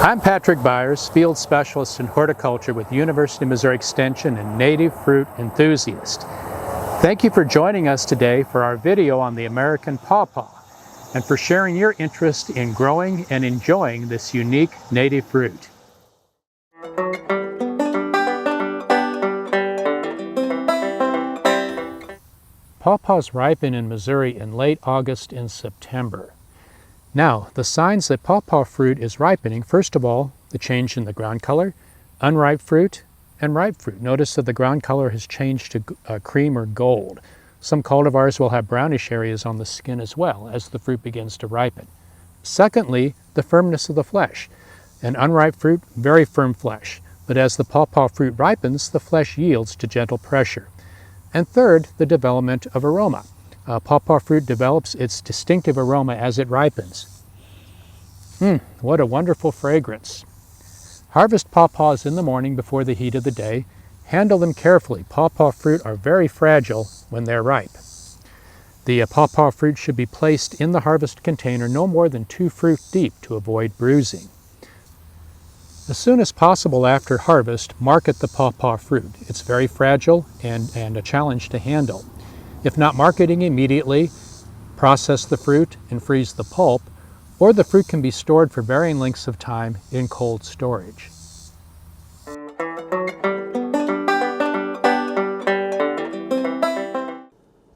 I'm Patrick Byers, Field Specialist in Horticulture with University of Missouri Extension and native fruit enthusiast. Thank you for joining us today for our video on the American pawpaw and for sharing your interest in growing and enjoying this unique native fruit. Pawpaws ripen in Missouri in late August and September. Now, the signs that pawpaw fruit is ripening, first of all, the change in the ground color, unripe fruit, and ripe fruit. Notice that the ground color has changed to cream or gold. Some cultivars will have brownish areas on the skin as well as the fruit begins to ripen. Secondly, the firmness of the flesh. An unripe fruit, very firm flesh, but as the pawpaw fruit ripens, the flesh yields to gentle pressure. And third, the development of aroma. Pawpaw fruit develops its distinctive aroma as it ripens. What a wonderful fragrance. Harvest pawpaws in the morning before the heat of the day. Handle them carefully. Pawpaw fruit are very fragile when they're ripe. The pawpaw fruit should be placed in the harvest container no more than 2 fruit deep to avoid bruising. As soon as possible after harvest, market the pawpaw fruit. It's very fragile and a challenge to handle. If not marketing immediately, process the fruit and freeze the pulp, or the fruit can be stored for varying lengths of time in cold storage.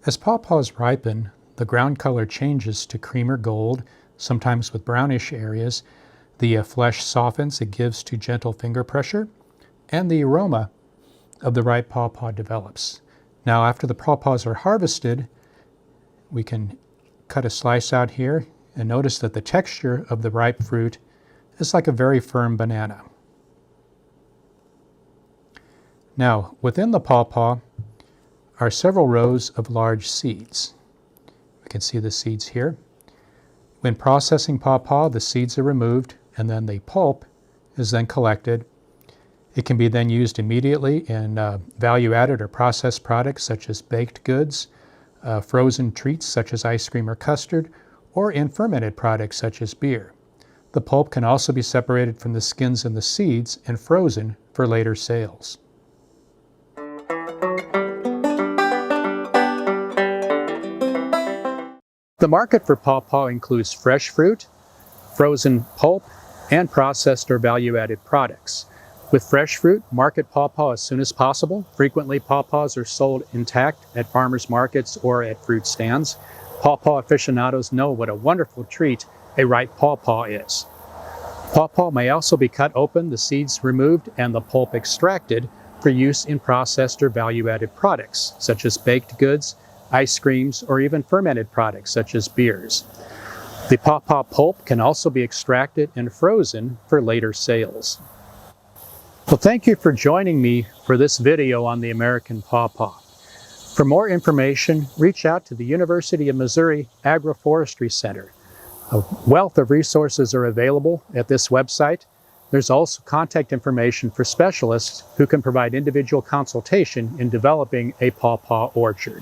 As pawpaws ripen, the ground color changes to cream or gold, sometimes with brownish areas. The flesh softens, it gives to gentle finger pressure, and the aroma of the ripe pawpaw develops. Now, after the pawpaws are harvested, we can cut a slice out here and notice that the texture of the ripe fruit is like a very firm banana. Now, within the pawpaw are several rows of large seeds. We can see the seeds here. When processing pawpaw, the seeds are removed and then the pulp is then collected. It can be then used immediately in value-added or processed products such as baked goods, frozen treats such as ice cream or custard, or in fermented products such as beer. The pulp can also be separated from the skins and the seeds and frozen for later sales. The market for pawpaw includes fresh fruit, frozen pulp, and processed or value-added products. With fresh fruit, market pawpaw as soon as possible. Frequently, pawpaws are sold intact at farmers markets or at fruit stands. Pawpaw aficionados know what a wonderful treat a ripe pawpaw is. Pawpaw may also be cut open, the seeds removed, and the pulp extracted for use in processed or value-added products, such as baked goods, ice creams, or even fermented products, such as beers. The pawpaw pulp can also be extracted and frozen for later sales. Well, thank you for joining me for this video on the American pawpaw. For more information, reach out to the University of Missouri Agroforestry Center. A wealth of resources are available at this website. There's also contact information for specialists who can provide individual consultation in developing a pawpaw orchard.